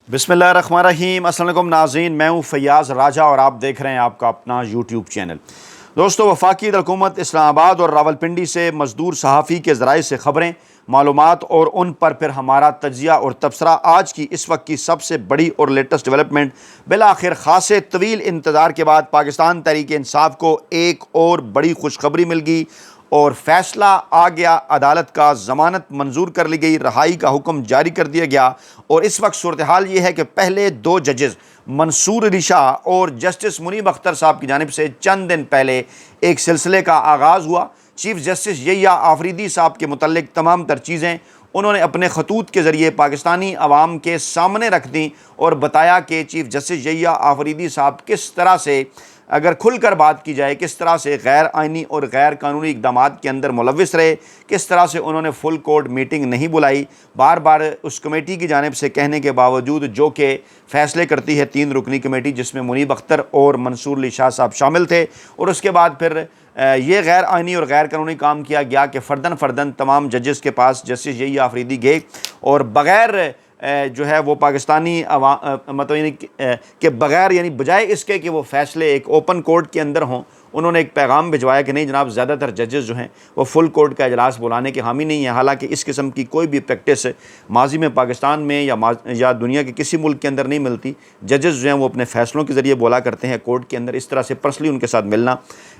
بسم اللہ الرحمن الرحیم۔ السلام علیکم ناظرین، میں ہوں فیاض راجہ اور آپ دیکھ رہے ہیں آپ کا اپنا یوٹیوب چینل۔ دوستو، وفاقی حکومت اسلام آباد اور راولپنڈی سے مزدور صحافی کے ذرائع سے خبریں، معلومات اور ان پر پھر ہمارا تجزیہ اور تبصرہ۔ آج کی اس وقت کی سب سے بڑی اور لیٹسٹ ڈیولپمنٹ، بالآخر خاصے طویل انتظار کے بعد پاکستان تحریک انصاف کو ایک اور بڑی خوشخبری مل گئی اور فیصلہ آ گیا۔ عدالت کا ضمانت منظور کر لی گئی، رہائی کا حکم جاری کر دیا گیا اور اس وقت صورتحال یہ ہے کہ پہلے دو ججز منصور علی شاہ اور جسٹس منیب اختر صاحب کی جانب سے چند دن پہلے ایک سلسلے کا آغاز ہوا۔ چیف جسٹس یحییٰ آفریدی صاحب کے متعلق تمام تر چیزیں انہوں نے اپنے خطوط کے ذریعے پاکستانی عوام کے سامنے رکھ دیں اور بتایا کہ چیف جسٹس یحییٰ آفریدی صاحب کس طرح سے، اگر کھل کر بات کی جائے، کس طرح سے غیر آئینی اور غیر قانونی اقدامات کے اندر ملوث رہے، کس طرح سے انہوں نے فل کورٹ میٹنگ نہیں بلائی، بار بار اس کمیٹی کی جانب سے کہنے کے باوجود، جو کہ فیصلے کرتی ہے 3 رکنی کمیٹی جس میں منیب اختر اور منصور علی شاہ صاحب شامل تھے، اور اس کے بعد پھر یہ غیر آئینی اور غیر قانونی کام کیا گیا کہ فرداً تمام ججز کے پاس جسٹس یحییٰ آفریدی گئے اور بغیر جو ہے وہ پاکستانی مطلب کہ بغیر، یعنی بجائے اس کے کہ وہ فیصلے ایک اوپن کورٹ کے اندر ہوں، انہوں نے ایک پیغام بھجوایا کہ نہیں جناب، زیادہ تر ججز جو ہیں وہ فل کورٹ کا اجلاس بلانے کے حامی نہیں ہیں۔ حالانکہ اس قسم کی کوئی بھی پریکٹس ماضی میں پاکستان میں یا دنیا کے کسی ملک کے اندر نہیں ملتی۔ ججز جو ہیں وہ اپنے فیصلوں کے ذریعے بولا کرتے ہیں کورٹ کے اندر، اس طرح سے پرسنلی ان کے ساتھ ملنا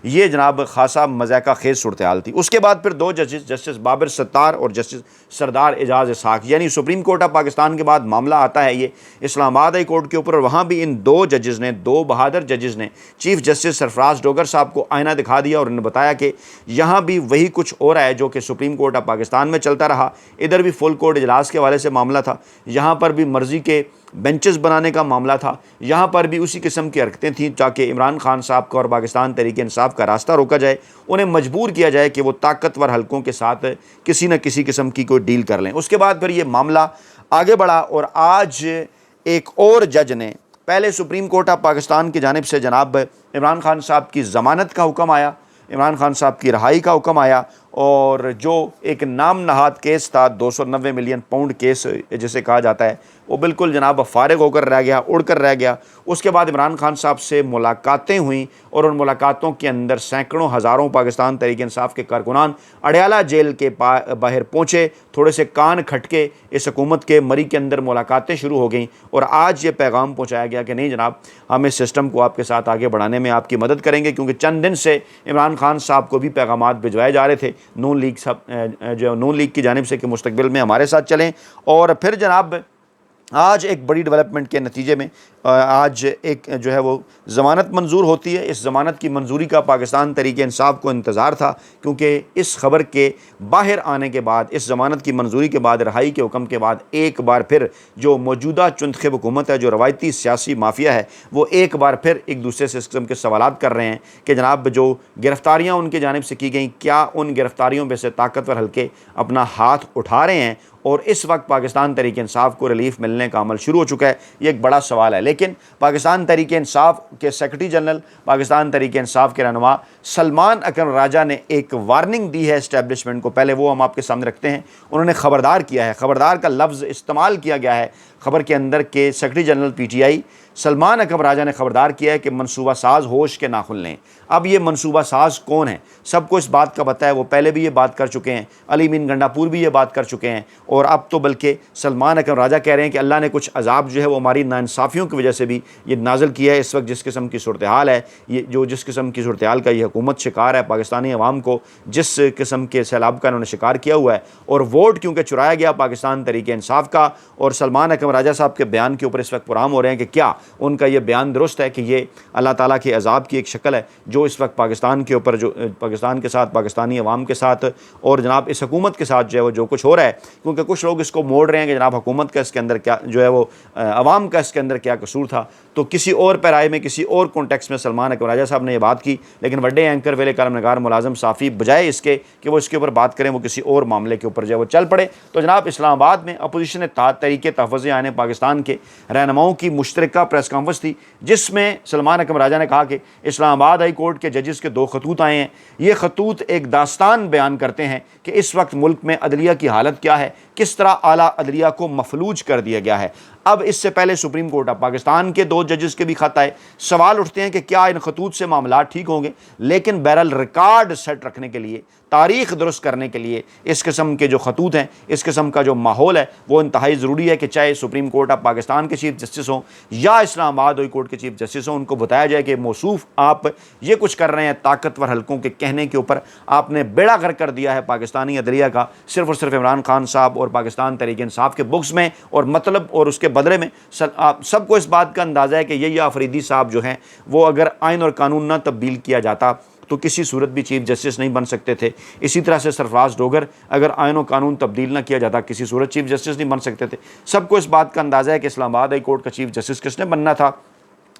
یہ جناب خاصا مضحکہ خیز صورتحال تھی۔ اس کے بعد پھر 2 ججز، جسٹس بابر ستار اور جسٹس سردار اعجاز اسحاق، یعنی سپریم کورٹ آف پاکستان کے بعد معاملہ آتا ہے یہ اسلام آباد ہائی کورٹ کے اوپر، اور وہاں بھی ان 2 ججز نے، 2 بہادر ججز نے چیف جسٹس سرفراز ڈوگر صاحب کو آئینہ دکھا دیا اور انہوں نے بتایا کہ یہاں بھی وہی کچھ ہو رہا ہے جو کہ سپریم کورٹ آف پاکستان میں چلتا رہا۔ ادھر بھی فل کورٹ اجلاس کے حوالے سے معاملہ تھا، یہاں پر بھی مرضی کے بینچز بنانے کا معاملہ تھا، یہاں پر بھی اسی قسم کی حرکتیں تھیں تاکہ عمران خان صاحب کا اور پاکستان تحریک انصاف کا راستہ روکا جائے، انہیں مجبور کیا جائے کہ وہ طاقتور حلقوں کے ساتھ کسی نہ کسی قسم کی کوئی ڈیل کر لیں۔ اس کے بعد پھر یہ معاملہ آگے بڑھا اور آج ایک اور جج نے، پہلے سپریم کورٹ آف پاکستان کی جانب سے جناب عمران خان صاحب کی ضمانت کا حکم آیا، عمران خان صاحب کی رہائی کا حکم آیا، اور جو ایک نام نہاد کیس تھا 290 ملین پاؤنڈ کیس جسے کہا جاتا ہے، وہ بالکل جناب فارغ ہو کر رہ گیا، اڑ کر رہ گیا۔ اس کے بعد عمران خان صاحب سے ملاقاتیں ہوئیں اور ان ملاقاتوں کے اندر سینکڑوں ہزاروں پاکستان تحریک انصاف کے کارکنان اڈیالہ جیل کے باہر پہنچے، تھوڑے سے کان کھٹکے اس حکومت کے مری کے اندر ملاقاتیں شروع ہو گئیں، اور آج یہ پیغام پہنچایا گیا کہ نہیں جناب، ہم اس سسٹم کو آپ کے ساتھ آگے بڑھانے میں آپ کی مدد کریں گے، کیونکہ چند دن سے عمران خان صاحب کو بھی پیغامات بھجوائے جا رہے تھے نون لیگ کی جانب سے کہ مستقبل میں ہمارے ساتھ چلیں۔ اور پھر جناب آج ایک بڑی ڈیولپمنٹ کے نتیجے میں آج ایک جو ہے وہ ضمانت منظور ہوتی ہے۔ اس ضمانت کی منظوری کا پاکستان تحریک انصاف کو انتظار تھا، کیونکہ اس خبر کے باہر آنے کے بعد، اس ضمانت کی منظوری کے بعد، رہائی کے حکم کے بعد، ایک بار پھر جو موجودہ چنتخب حکومت ہے، جو روایتی سیاسی مافیا ہے، وہ ایک بار پھر ایک دوسرے سے اس قسم کے سوالات کر رہے ہیں کہ جناب جو گرفتاریاں ان کی جانب سے کی گئیں، کیا ان گرفتاریوں میں سے طاقتور حلقے اپنا ہاتھ اٹھا رہے ہیں، اور اس وقت پاکستان تحریک انصاف کو ریلیف ملنے کا عمل شروع ہو چکا ہے؟ یہ ایک بڑا سوال ہے۔ لیکن پاکستان تحریک انصاف کے سیکرٹری جنرل، پاکستان تحریک انصاف کے رہنما سلمان اکرم راجہ نے ایک وارننگ دی ہے اسٹیبلشمنٹ کو، پہلے وہ ہم آپ کے سامنے رکھتے ہیں۔ انہوں نے خبردار کیا ہے، خبردار کا لفظ استعمال کیا گیا ہے خبر کے اندر کہ secretary general P T I Salman Akram Raja نے خبردار کیا ہے کہ منصوبہ ساز ہوش کے ناخن لیں۔ اب یہ منصوبہ ساز کون ہے؟ سب کو اس بات کا پتہ ہے، وہ پہلے بھی یہ بات کر چکے ہیں، علی مین گنڈا پور بھی یہ بات کر چکے ہیں، اور اب تو بلکہ سلمان اکرم راجہ کہہ رہے ہیں کہ اللہ نے کچھ عذاب جو ہے وہ ہماری ناانصافیوں کی وجہ سے بھی یہ نازل کیا ہے۔ اس وقت جس قسم کی صورتحال ہے، یہ جس قسم کی صورتحال کا یہ حکومت شکار ہے، پاکستانی عوام کو جس قسم کے سیلاب کا انہوں نے شکار کیا ہوا ہے، اور ووٹ کیونکہ چرایا گیا پاکستان تحریک انصاف کا، اور سلمان اکرم راجہ صاحب کے بیان کے اوپر اس وقت پرہم ہو رہے ہیں کہ کیا ان کا یہ بیان درست ہے کہ یہ اللہ تعالیٰ کے عذاب کی ایک شکل ہے جو اس وقت پاکستان کے اوپر، جو پاکستان کے ساتھ، پاکستانی عوام کے ساتھ، اور جناب اس حکومت کے ساتھ جو ہے وہ جو کچھ ہو رہا ہے، کیونکہ کچھ لوگ اس کو موڑ رہے ہیں کہ جناب حکومت کا اس کے اندر کیا جو ہے وہ عوام کا اس کے اندر کیا قصور تھا۔ تو کسی اور پیرائے میں، کسی اور کانٹیکس میں سلمان اکرم راجہ صاحب نے یہ بات کی، لیکن بڑے اینکر ویلے کالم نگار ملازم صحافی بجائے اس کے کہ وہ اس کے اوپر بات کریں، وہ کسی اور معاملے کے اوپر جو ہے وہ چل پڑے۔ تو جناب اسلام آباد میں اپوزیشن اتحاد تحریک تحفظ آئین پاکستان کے رہنماؤں کی مشترکہ پریس کانفرنس تھی، جس میں سلمان اکرم راجہ نے کہا کہ اسلام آباد ہائی کورٹ کے ججز کے 2 خطوط آئے ہیں، یہ خطوط ایک داستان بیان کرتے ہیں کہ اس وقت ملک میں عدلیہ کی حالت کیا ہے، کس طرح اعلیٰ عدلیہ کو مفلوج کر دیا گیا ہے۔ اب اس سے پہلے سپریم کورٹ آف پاکستان کے 2 ججز کے بھی خط آئے. سوال اٹھتے ہیں کہ کیا ان خطوط سے معاملات ٹھیک ہوں گے؟ لیکن بہرحال ریکارڈ سیٹ رکھنے کے لیے، تاریخ درست کرنے کے لیے اس قسم کے جو خطوط ہیں، اس قسم کا جو ماحول ہے وہ انتہائی ضروری ہے کہ چاہے سپریم کورٹ آف پاکستان کے چیف جسٹس ہوں یا اسلام آباد ہائی کورٹ کے چیف جسٹس ہوں، ان کو بتایا جائے کہ موصوف آپ یہ کچھ کر رہے ہیں طاقتور حلقوں کے کہنے کے اوپر، آپ نے بیڑا غرق کر دیا ہے پاکستانی عدلیہ کا صرف اور صرف عمران خان صاحب اور پاکستان تحریک انصاف کے بکس میں، اور مطلب اور اس کے بدلے میں سب کو اس بات کا اندازہ ہے کہ یہ آفریدی صاحب جو ہیں وہ اگر آئین اور قانون نہ تبدیل کیا جاتا تو کسی صورت بھی چیف جسٹس نہیں بن سکتے تھے. اسی طرح سے سرفراز ڈوگر اگر آئین و قانون تبدیل نہ کیا جاتا کسی صورت چیف جسٹس نہیں بن سکتے تھے. سب کو اس بات کا اندازہ ہے کہ اسلام آباد ہائی کورٹ کا چیف جسٹس کس نے بننا تھا،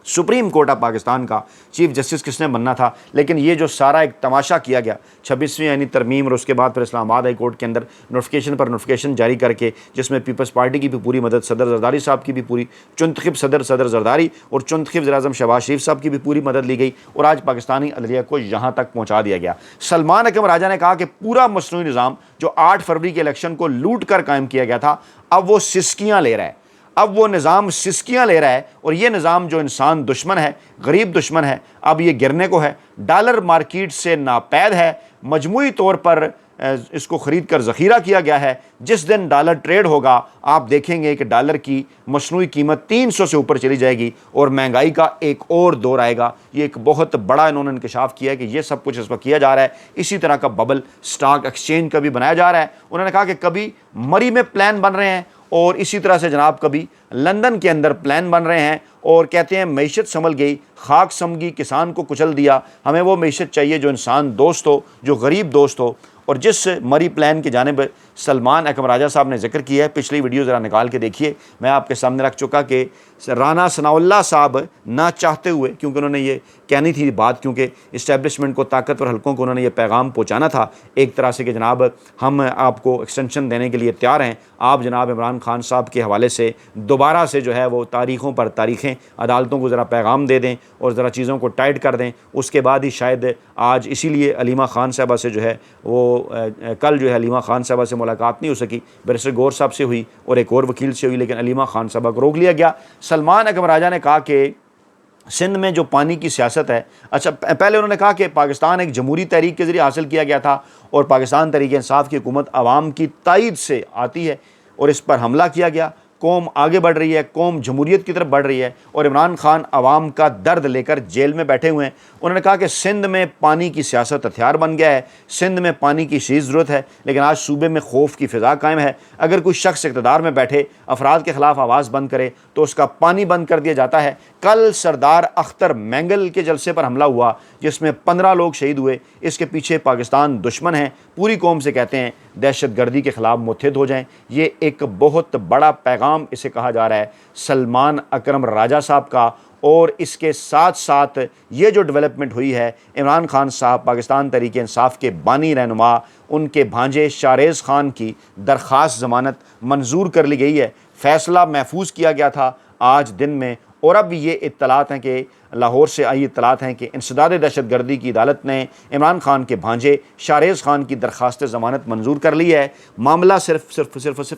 سپریم کورٹ آف پاکستان کا چیف جسٹس کس نے بننا تھا. لیکن یہ جو سارا ایک تماشا کیا گیا 26ویں یعنی ترمیم، اور اس کے بعد پھر اسلام آباد ہائی کورٹ کے اندر نوٹیفیکیشن پر نوٹیفیکیشن جاری کر کے، جس میں پیپلز پارٹی کی بھی پوری مدد، صدر زرداری صاحب کی بھی پوری، چنتخب صدر زرداری اور چنتخب وزیر اعظم شہباز شریف صاحب کی بھی پوری مدد لی گئی، اور آج پاکستانی عدلیہ کو یہاں تک پہنچا دیا گیا. سلمان اکرم راجہ نے کہا کہ پورا مصنوعی نظام جو 8 فروری کے الیکشن کو لوٹ کر قائم کیا گیا تھا اب وہ سسکیاں لے رہا ہے، اب وہ نظام سسکیاں لے رہا ہے، اور یہ نظام جو انسان دشمن ہے، غریب دشمن ہے، اب یہ گرنے کو ہے. ڈالر مارکیٹ سے ناپید ہے، مجموعی طور پر اس کو خرید کر ذخیرہ کیا گیا ہے. جس دن ڈالر ٹریڈ ہوگا آپ دیکھیں گے کہ ڈالر کی مصنوعی قیمت 300 سے اوپر چلی جائے گی اور مہنگائی کا ایک اور دور آئے گا. یہ ایک بہت بڑا انہوں نے انکشاف کیا ہے کہ یہ سب کچھ اس وقت کیا جا رہا ہے. اسی طرح کا ببل سٹاک ایکسچینج کا بھی بنایا جا رہا ہے. انہوں نے کہا کہ کبھی مری میں پلان بن رہے ہیں اور اسی طرح سے جناب کبھی لندن کے اندر پلان بن رہے ہیں، اور کہتے ہیں معیشت سنبھل گئی، خاک سمگی، کسان کو کچل دیا. ہمیں وہ معیشت چاہیے جو انسان دوست ہو، جو غریب دوست ہو. اور جس مری پلان کی جانب سلمان اکرم راجہ صاحب نے ذکر کیا ہے، پچھلی ویڈیو ذرا نکال کے دیکھیے، میں آپ کے سامنے رکھ چکا کہ رانا ثناء اللہ صاحب نہ چاہتے ہوئے، کیونکہ انہوں نے یہ کہنی تھی بات، کیونکہ اسٹیبلشمنٹ کو، طاقتور حلقوں کو انہوں نے یہ پیغام پہنچانا تھا ایک طرح سے کہ جناب ہم آپ کو ایکسٹینشن دینے کے لیے تیار ہیں، آپ جناب عمران خان صاحب کے حوالے سے دوبارہ سے جو ہے وہ تاریخوں پر تاریخیں، عدالتوں کو ذرا پیغام دے دیں اور ذرا چیزوں کو ٹائٹ کر دیں. اس کے بعد ہی شاید آج اسی لیے علیمہ خان صاحبہ سے جو ہے وہ کل جو ہے علیمہ خان صاحبہ سے ملاقات نہیں ہو سکی، بیرسٹر گور صاحب سے ہوئی اور ایک اور وکیل سے ہوئی، لیکن علیمہ خان صاحبہ کو روک لیا گیا. سلمان اکرم راجہ نے کہا کہ سندھ میں جو پانی کی سیاست ہے، اچھا پہلے انہوں نے کہا کہ پاکستان ایک جمہوری تحریک کے ذریعے حاصل کیا گیا تھا اور پاکستان تحریک انصاف کی حکومت عوام کی تائید سے آتی ہے اور اس پر حملہ کیا گیا. قوم آگے بڑھ رہی ہے، قوم جمہوریت کی طرف بڑھ رہی ہے اور عمران خان عوام کا درد لے کر جیل میں بیٹھے ہوئے ہیں. انہوں نے کہا کہ سندھ میں پانی کی سیاست ہتھیار بن گیا ہے، سندھ میں پانی کی شدید ضرورت ہے، لیکن آج صوبے میں خوف کی فضا قائم ہے. اگر کوئی شخص اقتدار میں بیٹھے افراد کے خلاف آواز بند کرے تو اس کا پانی بند کر دیا جاتا ہے. کل سردار اختر مینگل کے جلسے پر حملہ ہوا جس میں 15 لوگ شہید ہوئے. اس کے پیچھے پاکستان دشمن ہیں. پوری قوم سے کہتے ہیں دہشت گردی کے خلاف متحد ہو جائیں. یہ ایک بہت بڑا پیغام اسے کہا جا رہا ہے سلمان اکرم راجہ صاحب کا. اور اس کے ساتھ ساتھ یہ جو ڈیولپمنٹ ہوئی ہے، عمران خان صاحب پاکستان تحریک انصاف کے بانی رہنما، ان کے بھانجے شاریز خان کی درخواست ضمانت منظور کر لی گئی ہے. فیصلہ محفوظ کیا گیا تھا آج دن میں، اور اب یہ اطلاعات ہیں کہ لاہور سے آئی اطلاعات ہیں کہ انسداد دہشت گردی کی عدالت نے عمران خان کے بھانجے شاریز خان کی درخواست ضمانت منظور کر لی ہے. معاملہ صرف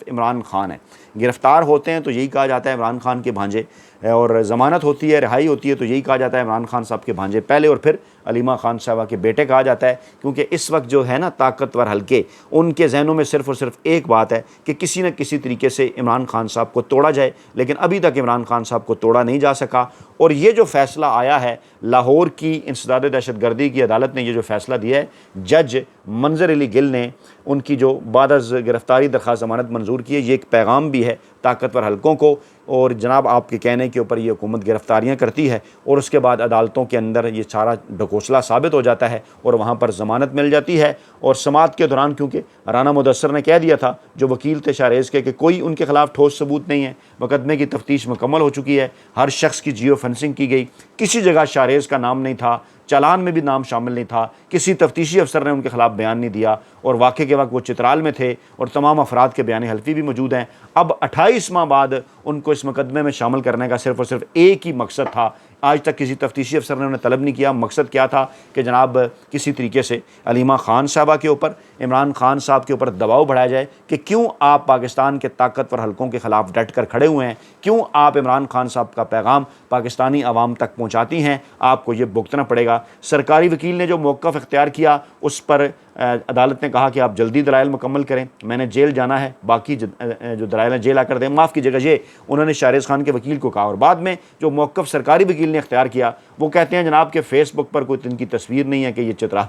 عمران خان ہے. گرفتار ہوتے ہیں تو یہی کہا جاتا ہے عمران خان کے بھانجے، اور ضمانت ہوتی ہے، رہائی ہوتی ہے تو یہی کہا جاتا ہے عمران خان صاحب کے بھانجے پہلے، اور پھر علیمہ خان صاحبہ کے بیٹے کہا جاتا ہے. کیونکہ اس وقت جو ہے نا طاقتور حلقے، ان کے ذہنوں میں صرف اور صرف ایک بات ہے کہ کسی نہ کسی طریقے سے عمران خان صاحب کو توڑا جائے، لیکن ابھی تک عمران خان صاحب کو توڑا نہیں جا سکا. اور یہ جو فیصلہ آیا ہے لاہور کی انسداد دہشت گردی کی عدالت نے یہ جو فیصلہ دیا ہے، جج منظر علی گل نے ان کی جو بعد از گرفتاری درخواست ضمانت منظور کی ہے، یہ ایک پیغام بھی ہے طاقتور حلقوں کو. اور جناب آپ کے کہنے کے اوپر یہ حکومت گرفتاریاں کرتی ہے اور اس کے بعد عدالتوں کے اندر یہ سارا ڈھکوسلا ثابت ہو جاتا ہے اور وہاں پر ضمانت مل جاتی ہے. اور سماعت کے دوران کیونکہ رانا مدثر نے کہہ دیا تھا جو وکیل تھے شاریز کے کہ کوئی ان کے خلاف ٹھوس ثبوت نہیں ہے، مقدمے کی تفتیش مکمل ہو چکی ہے، ہر شخص کی جیو فنسنگ کی گئی، کسی جگہ شاریز کا نام نہیں تھا، چالان میں بھی نام شامل نہیں تھا، کسی تفتیشی افسر نے ان کے خلاف بیان نہیں دیا، اور واقعے کے وقت وہ چترال میں تھے اور تمام افراد کے بیان حلفی بھی موجود ہیں. اب 28 ماہ بعد ان کو اس مقدمے میں شامل کرنے کا صرف اور صرف ایک ہی مقصد تھا، آج تک کسی تفتیشی افسر نے انہیں طلب نہیں کیا۔ مقصد کیا تھا کہ جناب کسی طریقے سے علیمہ خان صاحبہ کے اوپر، عمران خان صاحب کے اوپر دباؤ بڑھایا جائے کہ کیوں آپ پاکستان کے طاقتور حلقوں کے خلاف ڈٹ کر کھڑے ہوئے ہیں، کیوں آپ عمران خان صاحب کا پیغام پاکستانی عوام تک پہنچاتی ہیں، آپ کو یہ بھگتنا پڑے گا۔ سرکاری وکیل نے جو موقف اختیار کیا اس پر عدالت نے کہا کہ آپ جلدی دلائل مکمل کریں، میں نے جیل جانا ہے، باقی جو دلائل ہیں جیل آ کر دیں۔ معاف کیجیے گا، یہ انہوں نے شاہریز خان کے وکیل کو کہا، اور بعد میں جو موقف سرکاری وکیل نے اختیار کیا وہ کہتے ہیں جناب کہ فیس بک پر کوئی ان کی تصویر نہیں ہے کہ یہ چترا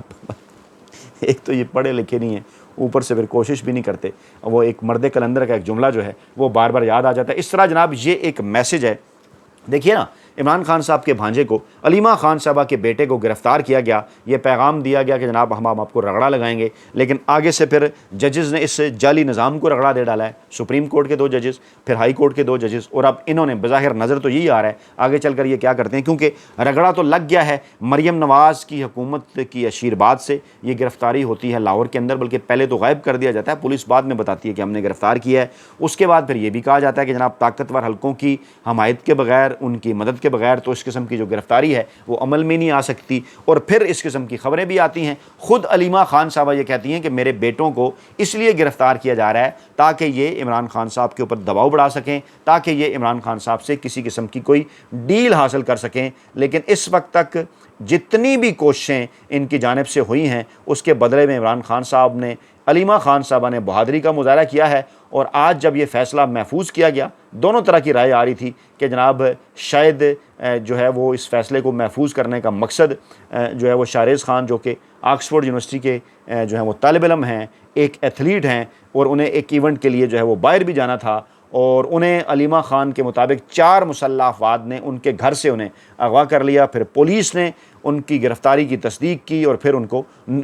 ایک تو یہ پڑھے لکھے نہیں ہیں، اوپر سے پھر کوشش بھی نہیں کرتے۔ وہ ایک مرد کلندر کا ایک جملہ جو ہے وہ بار بار یاد آ جاتا ہے۔ اس طرح جناب یہ ایک میسج ہے، دیکھیے نا، عمران خان صاحب کے بھانجے کو، علیمہ خان صاحبہ کے بیٹے کو گرفتار کیا گیا، یہ پیغام دیا گیا کہ جناب ہم آپ کو رگڑا لگائیں گے، لیکن آگے سے پھر ججز نے اس جعلی نظام کو رگڑا دے ڈالا ہے۔ سپریم کورٹ کے 2 ججز، پھر ہائی کورٹ کے 2 ججز، اور اب انہوں نے بظاہر نظر تو یہی آ رہا ہے آگے چل کر یہ کیا کرتے ہیں، کیونکہ رگڑا تو لگ گیا ہے۔ مریم نواز کی حکومت کی اشیرباد سے یہ گرفتاری ہوتی ہے لاہور کے اندر، بلکہ پہلے تو غائب کر دیا جاتا ہے، پولیس بعد میں بتاتی ہے کہ ہم نے گرفتار کیا ہے۔ اس کے بعد پھر یہ بھی کہا جاتا ہے کہ جناب طاقتور حلقوں کی حمایت کے بغیر، ان کی مدد کے بغیر تو اس قسم کی جو گرفتاری ہے وہ عمل میں نہیں آ سکتی۔ اور پھر اس قسم کی خبریں بھی آتی ہیں، خود علیمہ خان صاحبہ یہ کہتی ہیں کہ میرے بیٹوں کو اس لیے گرفتار کیا جا رہا ہے تاکہ یہ عمران خان صاحب کے اوپر دباؤ بڑھا سکیں، تاکہ یہ عمران خان صاحب سے کسی قسم کی کوئی ڈیل حاصل کر سکیں۔ لیکن اس وقت تک جتنی بھی کوششیں ان کی جانب سے ہوئی ہیں اس کے بدلے میں عمران خان صاحب نے، علیمہ خان صاحبہ نے بہادری کا مظاہرہ کیا ہے۔ اور آج جب یہ فیصلہ محفوظ کیا گیا، دونوں طرح کی رائے آ رہی تھی کہ جناب شاید جو ہے وہ اس فیصلے کو محفوظ کرنے کا مقصد جو ہے وہ شاہریز خان، جو کہ آکسفورڈ یونیورسٹی کے جو ہیں وہ طالب علم ہیں، ایک ایتھلیٹ ہیں، اور انہیں ایک ایونٹ کے لیے جو ہے وہ باہر بھی جانا تھا، اور انہیں علیمہ خان کے مطابق 4 مسلح افراد نے ان کے گھر سے انہیں اغوا کر لیا۔ پھر پولیس نے ان کی گرفتاری کی تصدیق کی اور پھر ان کو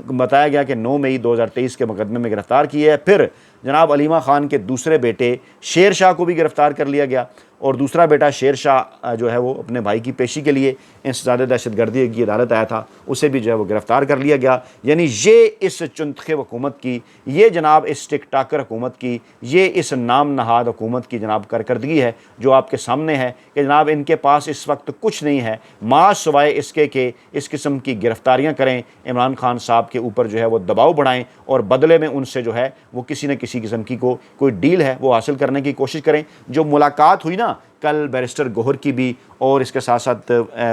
بتایا گیا کہ 9 مئی 2023 کے مقدمے میں گرفتار کیا ہے۔ پھر جناب علیمہ خان کے دوسرے بیٹے شیر شاہ کو بھی گرفتار کر لیا گیا، اور دوسرا بیٹا شیر شاہ جو ہے وہ اپنے بھائی کی پیشی کے لیے انسداد دہشت گردی کی عدالت آیا تھا، اسے بھی جو ہے وہ گرفتار کر لیا گیا۔ یعنی یہ اس چنتخے حکومت کی، یہ جناب اس ٹک ٹاکر حکومت کی، یہ اس نام نہاد حکومت کی جناب کارکردگی ہے جو آپ کے سامنے ہے کہ جناب ان کے پاس اس وقت کچھ نہیں ہے ماں سوائے اس کے کہ اس قسم کی گرفتاریاں کریں، عمران خان صاحب کے اوپر جو ہے وہ دباؤ بڑھائیں، اور بدلے میں ان سے جو ہے وہ کسی نہ کسی قسم کی کوئی ڈیل ہے وہ حاصل کرنے کی کوشش کریں۔ جو ملاقات ہوئی نا کل بیرسٹر گوہر کی بھی، اور اس کے ساتھ ساتھ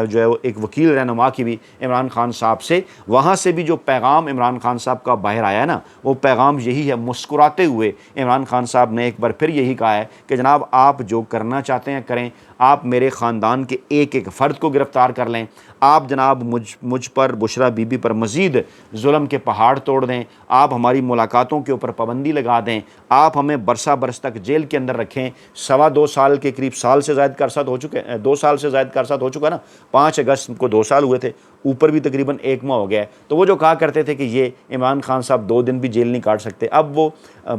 جو ہے وہ ایک وکیل رہنما کی بھی عمران خان صاحب سے، وہاں سے بھی جو پیغام عمران خان صاحب کا باہر آیا نا وہ پیغام یہی ہے۔ مسکراتے ہوئے عمران خان صاحب نے ایک بار پھر یہی کہا ہے کہ جناب آپ جو کرنا چاہتے ہیں کریں، آپ میرے خاندان کے ایک ایک فرد کو گرفتار کر لیں، آپ جناب مجھ پر، بشرا بی بی پر مزید ظلم کے پہاڑ توڑ دیں، آپ ہماری ملاقاتوں کے اوپر پابندی لگا دیں، آپ ہمیں برسہ برس تک جیل کے اندر رکھیں۔ 2.25 سال کے قریب، سال سے زائد کا عرصہ ہو چکے، 2 سال سے زائد کا عرصہ ہو چکا نا، 5 اگست کو 2 سال ہوئے تھے، اوپر بھی تقریباً 1 ماہ ہو گیا ہے۔ تو وہ جو کہا کرتے تھے کہ یہ عمران خان صاحب 2 دن بھی جیل نہیں کاٹ سکتے، اب وہ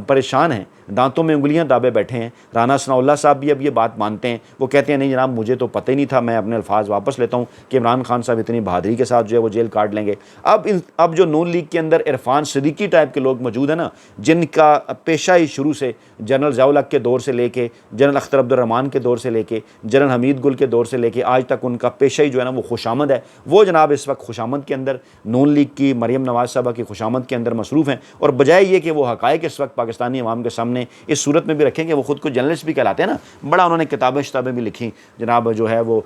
پریشان ہیں، دانتوں میں انگلیاں دابے بیٹھے ہیں۔ رانا ثناء اللہ صاحب بھی اب یہ بات مانتے ہیں، وہ کہتے ہیں نہیں جناب مجھے تو پتہ ہی نہیں تھا، میں اپنے الفاظ واپس لیتا ہوں کہ عمران خان صاحب اتنی بہادری کے ساتھ جو ہے وہ جیل کاٹ لیں گے۔ اب جو نون لیگ کے اندر عرفان صدیقی ٹائپ کے لوگ موجود ہیں نا، جن کا پیشہ ہی شروع سے جنرل ضیاء الحق کے دور سے لے کے، جنرل اختر عبد الرحمان کے دور سے لے کے، جنرل حمید گل کے دور سے لے کے آج تک ان کا پیشہ ہی جو ہے نا وہ خوشامد ہے، وہ جناب اس وقت خوشامد کے اندر، نون لیگ کی مریم نواز صاحبہ کی خوشامد کے اندر مصروف ہیں، اور بجائے یہ کہ وہ حقائق اس وقت پاکستانی عوام کے سامنے اس صورت میں بھی رکھیں کہ وہ خود کو جرنلسٹ بھی کہلاتے ہیں نا، بڑا انہوں نے کتابیں بھی لکھی جناب جو ہے وہ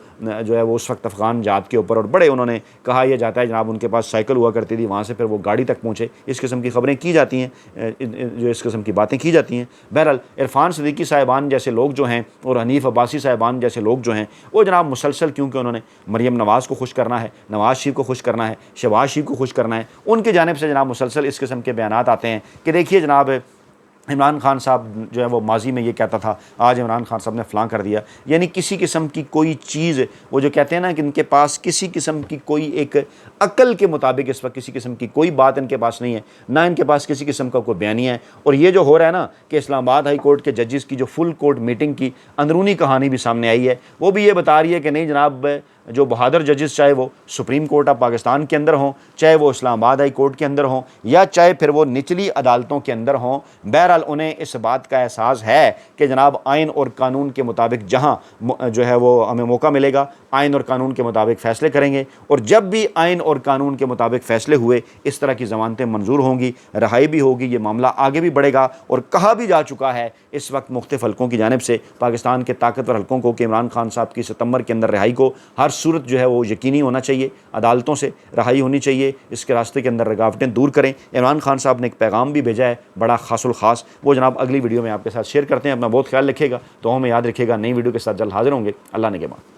اس وقت افغان جات کے اوپر، اور بڑے انہوں نے کہا یہ جاتا ہے جناب ان کے پاس سائیکل ہوا کرتی تھی، وہاں سے پھر وہ گاڑی تک پہنچے، اس قسم کی خبریں کی جاتی ہیں، جو اس قسم کی باتیں کی جاتی ہیں۔ بہرحال عرفان صدیقی صاحبان جیسے لوگ جو ہیں اور حنیف عباسی صاحبان جیسے لوگ جو ہیں وہ جناب مسلسل، کیونکہ انہوں نے مریم نواز کو خوش کرنا ہے، نواز شریف کو خوش کرنا ہے، شہباز شریف کو خوش کرنا ہے، ان کی جانب سے جناب مسلسل اس قسم کے بیانات آتے ہیں کہ دیکھیے جناب عمران خان صاحب جو ہے وہ ماضی میں یہ کہتا تھا، آج عمران خان صاحب نے فلاں کر دیا۔ یعنی کسی قسم کی کوئی چیز، وہ جو کہتے ہیں نا کہ ان کے پاس کسی قسم کی کوئی ایک عقل کے مطابق اس وقت کسی قسم کی کوئی بات ان کے پاس نہیں ہے، نہ ان کے پاس کسی قسم کا کوئی بیانیہ ہے۔ اور یہ جو ہو رہا ہے نا کہ اسلام آباد ہائی کورٹ کے ججز کی جو فل کورٹ میٹنگ کی اندرونی کہانی بھی سامنے آئی ہے، وہ بھی یہ بتا رہی ہے کہ نہیں جناب جو بہادر ججز، چاہے وہ سپریم کورٹ آف پاکستان کے اندر ہوں، چاہے وہ اسلام آباد ہائی کورٹ کے اندر ہوں، یا چاہے پھر وہ نچلی عدالتوں کے اندر ہوں، بہرحال انہیں اس بات کا احساس ہے کہ جناب آئین اور قانون کے مطابق جہاں جو ہے وہ ہمیں موقع ملے گا آئین اور قانون کے مطابق فیصلے کریں گے، اور جب بھی آئین اور قانون کے مطابق فیصلے ہوئے اس طرح کی ضمانتیں منظور ہوں گی، رہائی بھی ہوگی، یہ معاملہ آگے بھی بڑھے گا۔ اور کہا بھی جا چکا ہے اس وقت مختلف حلقوں کی جانب سے، پاکستان کے طاقتور حلقوں کو، کہ عمران خان صاحب کی ستمبر کے اندر رہائی کو ہر صورت جو ہے وہ یقینی ہونا چاہیے، عدالتوں سے رہائی ہونی چاہیے، اس کے راستے کے اندر رکاوٹیں دور کریں۔ عمران خان صاحب نے ایک پیغام بھی بھیجا ہے بڑا خاص الخاص، وہ جناب اگلی ویڈیو میں آپ کے ساتھ شیئر کرتے ہیں۔ اپنا بہت خیال رکھیے گا، دعاؤں میں یاد رکھیے گا۔ نئی ویڈیو کے ساتھ جلد حاضر ہوں گے۔ اللہ نے کے بعد۔